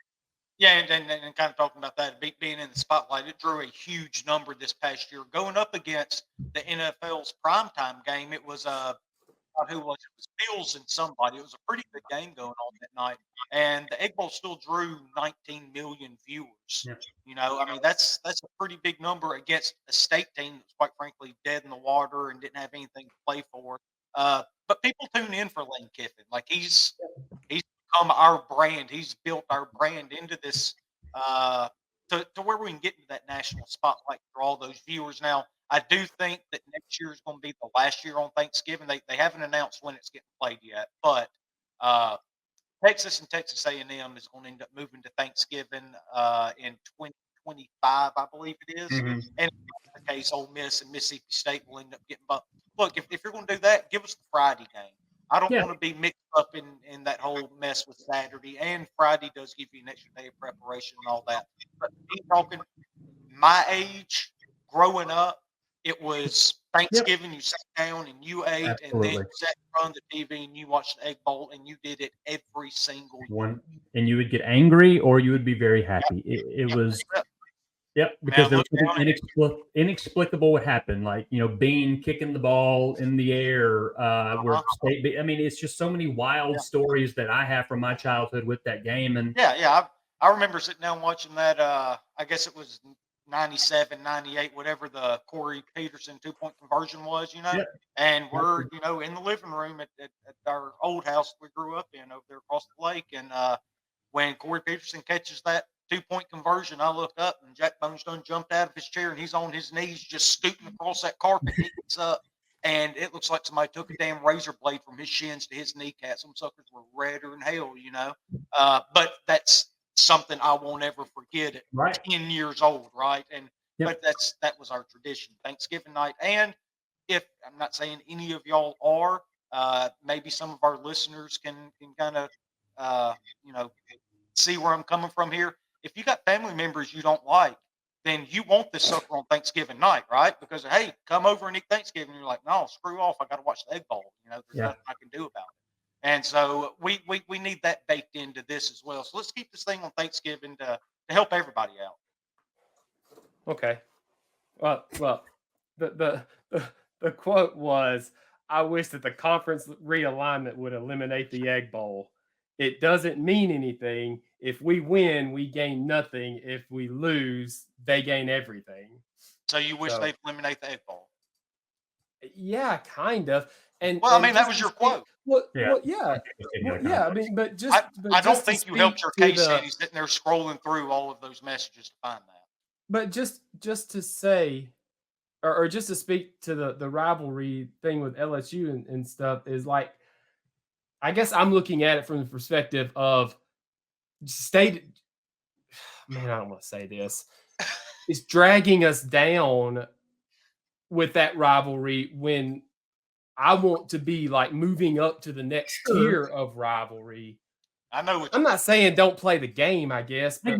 Yeah, and kind of talking about that, being in the spotlight, it drew a huge number this past year. Going up against the NFL's primetime game, it was who was it? It was Bills and somebody. It was a pretty good game going on that night, and the Egg Bowl still drew 19 million viewers. Yeah. I mean that's a pretty big number against a state team that's quite frankly dead in the water and didn't have anything to play for. But people tune in for Lane Kiffin. Like he's become our brand. He's built our brand into this to where we can get into that national spotlight for all those viewers. Now, I do think that next year is going to be the last year on Thanksgiving. They haven't announced when it's getting played yet, but Texas and Texas A&M is going to end up moving to Thanksgiving in 2025, I believe it is. Mm-hmm. And in the case, Ole Miss and Mississippi State will end up getting bumped. Look, if you're going to do that, give us the Friday game. I don't want to be mixed up in that whole mess with Saturday. And Friday does give you an extra day of preparation and all that. But me talking my age, growing up, it was Thanksgiving. You sat down and you ate, Absolutely. and then you sat in front of the TV and you watched the Egg Bowl, and you did it every single one. And you would get angry, or you would be very happy. It was. Yep, because there was something inexplicable would happen, like Bean kicking the ball in the air. Where state, I mean, it's just so many wild stories that I have from my childhood with that game. And I remember sitting down watching that. I guess it was 97, 98, whatever the Corey Peterson 2-point conversion was, and we're in the living room at our old house we grew up in over there across the lake, and when Corey Peterson catches that 2-point conversion, I look up and Jack Bones done jumped out of his chair and he's on his knees just scooting across that carpet. He gets up and it looks like somebody took a damn razor blade from his shins to his kneecaps. Some suckers were redder than hell, but that's something I won't ever forget at 10 years old, right? And but that was our tradition, Thanksgiving night. And if I'm not saying any of y'all are, maybe some of our listeners can kind of see where I'm coming from here. If you got family members you don't like, then you want this sucker on Thanksgiving night, right? Because, hey, come over and eat Thanksgiving. You're like, no, screw off. I got to watch the Egg Bowl. There's nothing I can do about it. And so we need that baked into this as well. So let's keep this thing on Thanksgiving to help everybody out. Okay. Well, the quote was, I wish that the conference realignment would eliminate the Egg Bowl. It doesn't mean anything. If we win, we gain nothing. If we lose, they gain everything. So you wish they'd eliminate the Egg Bowl? Yeah, kind of. And well, I mean, that was your quote. I mean, but just I don't think you helped your case, and he's sitting there scrolling through all of those messages to find that. But just to say, or just to speak to the rivalry thing with LSU and stuff is like, I guess I'm looking at it from the perspective of state. Man, I don't want to say this. It's dragging us down with that rivalry when I want to be like moving up to the next tier of rivalry. I know what I'm not saying don't play the game, I guess, but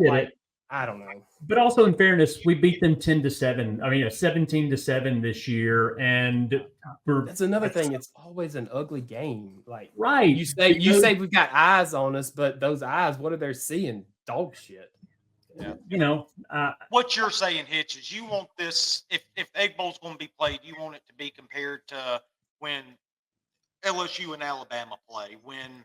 I don't know. But also, in fairness, we beat them 10-7. I mean, 17-7 this year, and that's another thing. It's always an ugly game. Like right, you say we've got eyes on us, but those eyes, what are they seeing? Dog shit. Yeah. What you're saying, Hitch, is you want this. If Egg Bowl's going to be played, you want it to be compared to when LSU and Alabama play, when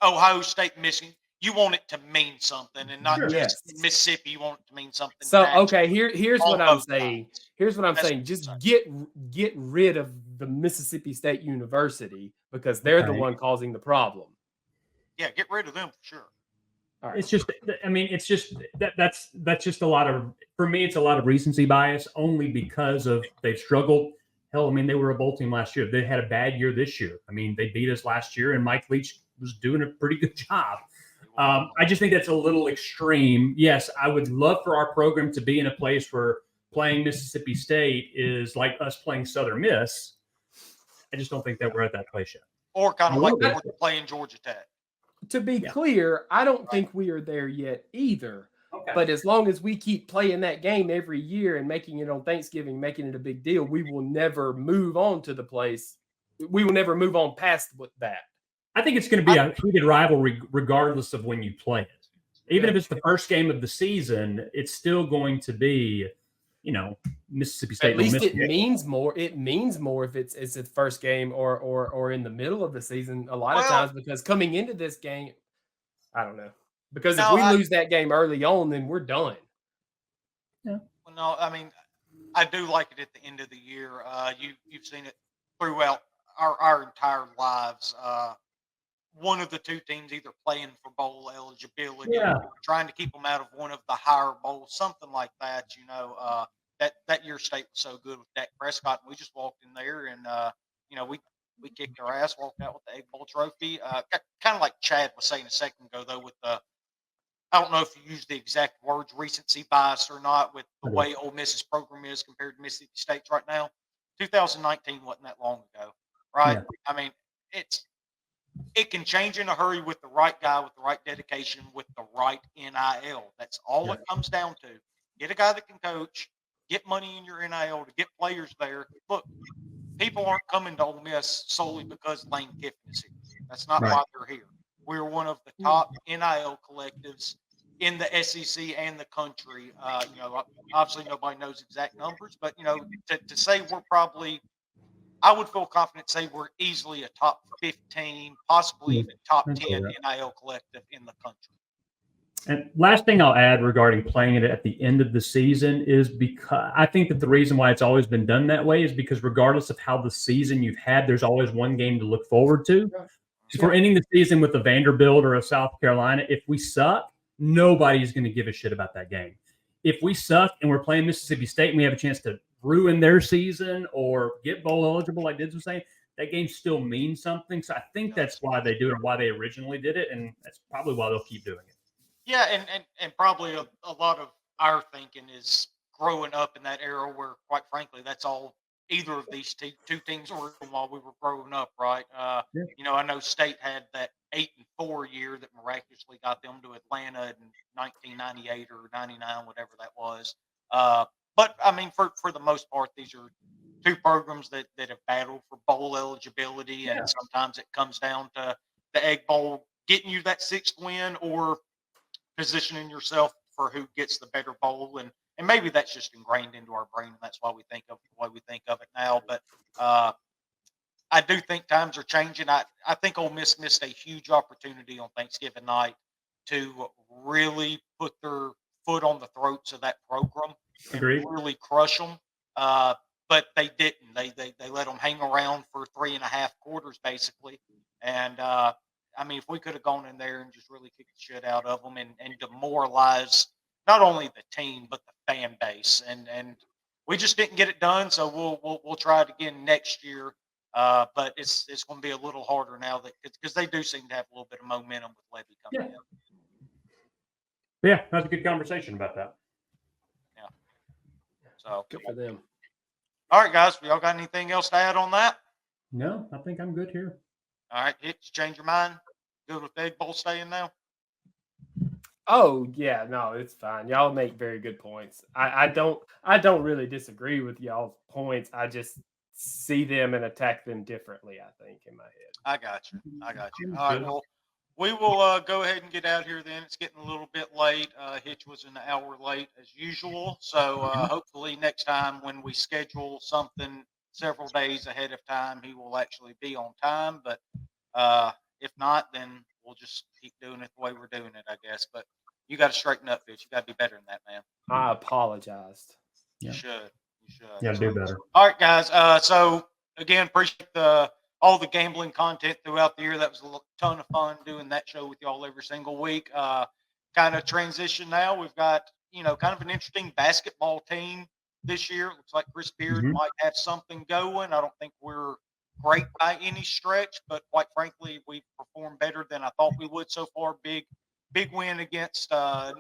Ohio State, Michigan. You want it to mean something, and not just Mississippi. You want it to mean something. So okay, here's what I'm saying. Here's what I'm saying. Just get rid of the Mississippi State University because they're the one causing the problem. Yeah, get rid of them for sure. All right. It's just, I mean, it's just that's just a lot of, for me, it's a lot of recency bias only because of they've struggled. Hell, I mean, they were a bowl team last year. They had a bad year this year. I mean, they beat us last year, and Mike Leach was doing a pretty good job. I just think that's a little extreme. Yes, I would love for our program to be in a place where playing Mississippi State is like us playing Southern Miss. I just don't think that we're at that place yet. Or kind of like we're playing Georgia Tech. To be clear, I don't think we are there yet either. Okay. But as long as we keep playing that game every year and making it on Thanksgiving, making it a big deal, we will never move on to the place. We will never move on past that. I think it's going to be a heated rivalry regardless of when you play it. Even if it's the first game of the season, it's still going to be, Mississippi State. At least it means more. It means more if it's the first game or in the middle of the season a lot of times, because coming into this game, I don't know. Because if we lose that game early on, then we're done. Yeah. Well, no, I mean, I do like it at the end of the year. You've seen it throughout our entire lives. One of the two teams either playing for bowl eligibility, or trying to keep them out of one of the higher bowls, something like that. That year State was so good with Dak Prescott, and we just walked in there and we kicked our ass, walked out with the Egg Bowl trophy. Kind of like Chad was saying a second ago, though, with the, I don't know if you use the exact words, recency bias or not, with the way Ole Miss's program is compared to Mississippi State's right now. 2019 wasn't that long ago, right? Yeah. I mean, it can change in a hurry with the right guy, with the right dedication, with the right NIL. That's all it comes down to. Get a guy that can coach, get money in your NIL to get players there. Look, people aren't coming to Ole Miss solely because Lane Kiffin is here. That's not why they're here. We're one of the top NIL collectives in the SEC and the country. Obviously nobody knows exact numbers, but to say we're probably, I would feel confident to say we're easily a top 15, possibly even top 10 NIL collective in the country. And last thing I'll add regarding playing it at the end of the season is because I think that the reason why it's always been done that way is because regardless of how the season you've had, there's always one game to look forward to. If we're ending the season with a Vanderbilt or a South Carolina, if we suck, nobody's going to give a shit about that game. If we suck and we're playing Mississippi State and we have a chance to ruin their season or get bowl eligible, like Dids was saying, that game still means something. So I think that's why they do it, or why they originally did it, and that's probably why they'll keep doing it. Yeah, and probably a lot of our thinking is growing up in that era where, quite frankly, that's all either of these two teams were doing while we were growing up, right? I know State had that 8-4 year that miraculously got them to Atlanta in 1998 or 99, whatever that was. But I mean, for the most part, these are two programs that have battled for bowl eligibility, and sometimes it comes down to the Egg Bowl getting you that sixth win or positioning yourself for who gets the better bowl, and maybe that's just ingrained into our brain, and that's why we think of the way we think of it now. But I do think times are changing. I think Ole Miss missed a huge opportunity on Thanksgiving night to really put their foot on the throats of that program and really crush them. But they didn't. They let them hang around for 3.5 quarters basically, and I mean, if we could have gone in there and just really kicked the shit out of them and demoralize not only the team but the fan base, and we just didn't get it done. So we'll try it again next year. But it's going to be a little harder now because they do seem to have a little bit of momentum with Levy coming in. Yeah, that's a good conversation about that. Yeah. So good for them. All right, guys. Y'all got anything else to add on that? No, I think I'm good here. All right, Hitch, change your mind. Good with Egg Bowl staying now? Oh yeah, no, it's fine. Y'all make very good points. I don't really disagree with y'all's points. I just see them and attack them differently, I think, in my head. I got you. All right. Well, we will go ahead and get out here then. It's getting a little bit late. Hitch was an hour late as usual. So hopefully next time when we schedule something several days ahead of time, he will actually be on time. But if not, then we'll just keep doing it the way we're doing it, I guess. But you got to straighten up, Hitch. You got to be better than that, man. I apologized. You should. Yeah, do better. All right, guys. So again, appreciate all the gambling content throughout the year. That was a ton of fun doing that show with y'all every single week. Kind of transition now. We've got kind of an interesting basketball team this year. It looks like Chris Beard might have something going. I don't think we're great by any stretch, but quite frankly, we performed better than I thought we would so far. Big win against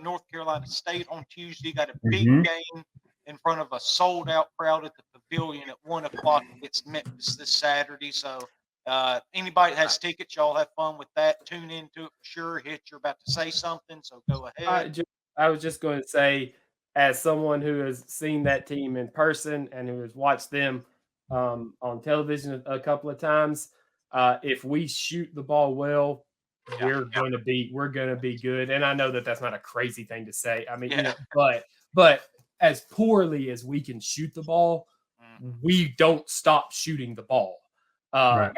North Carolina State on Tuesday. Got a big game in front of a sold-out crowd at the Pavilion at 1 o'clock against Memphis this Saturday. So anybody that has tickets, y'all have fun with that. Tune into it for sure. Hitch, you're about to say something, so go ahead. I was just going to say, as someone who has seen that team in person and who has watched them on television a couple of times, if we shoot the ball well, we're going to be good. And I know that that's not a crazy thing to say. I mean, but as poorly as we can shoot the ball, we don't stop shooting the ball. Right.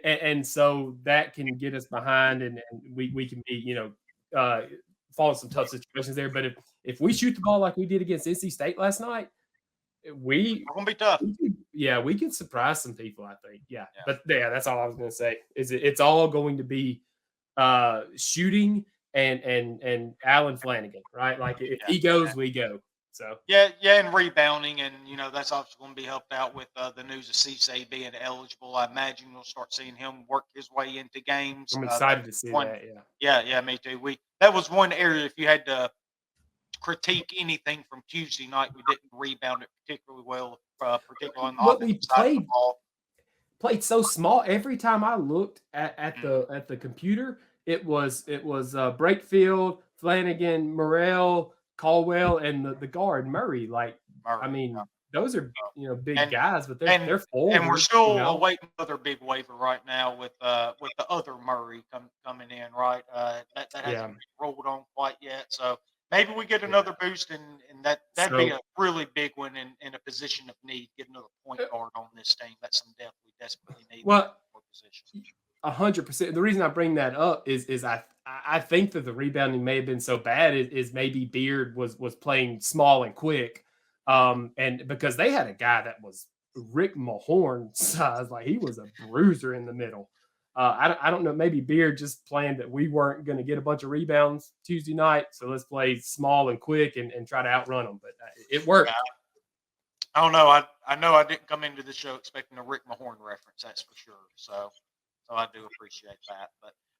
And so that can get us behind, and we can be, fall in some tough situations there. But if we shoot the ball like we did against NC State last night, we're gonna be tough. We can surprise some people, I think. But that's all I was gonna say. It's all going to be shooting and Alan Flanagan, right? Like if he goes, we go. So and rebounding, and that's obviously going to be helped out with the news of Cisse being eligible. I imagine you'll start seeing him work his way into games. I'm excited to see that. Yeah, me too. That was one area, if you had to critique anything from Tuesday night, we didn't rebound it particularly well, particularly on the offensive side of the ball. Played so small. Every time I looked at the computer, it was Brakefield, Flanagan, Morrell, Caldwell, and the guard Murray. Those are big guys, but they're forward. And we're still awaiting another big waiver right now with the other Murray coming in, right? That hasn't been rolled on quite yet. So maybe we get another boost, and that'd be a really big one in a position of need. Get another point guard on this team. That's some depth we desperately need. Well, 100%. The reason I bring that up is I think that the rebounding may have been so bad is maybe Beard was playing small and quick, and because they had a guy that was Rick Mahorn size, like he was a bruiser in the middle. I don't know. Maybe Beard just planned that we weren't going to get a bunch of rebounds Tuesday night, so let's play small and quick and try to outrun them. But it worked. I don't know. I know I didn't come into the show expecting a Rick Mahorn reference. That's for sure. So I do appreciate that.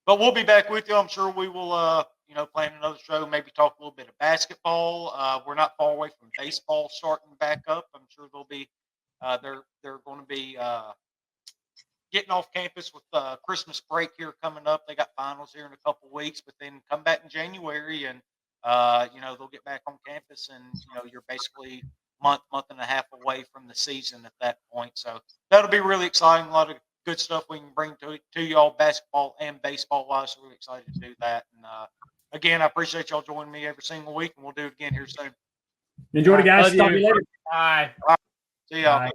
But we'll be back with you. I'm sure we will, plan another show, maybe talk a little bit of basketball. We're not far away from baseball starting back up. I'm sure they'll be, they're going to be getting off campus with Christmas break here coming up. They got finals here in a couple weeks, but then come back in January and, they'll get back on campus and, you're basically month and a half away from the season at that point. So that'll be really exciting. A lot of good stuff we can bring to y'all, basketball and baseball wise. So we're excited to do that. And again, I appreciate y'all joining me every single week, and we'll do it again here soon. Enjoy it, guys. Talk to you later. Bye. See y'all. Bye.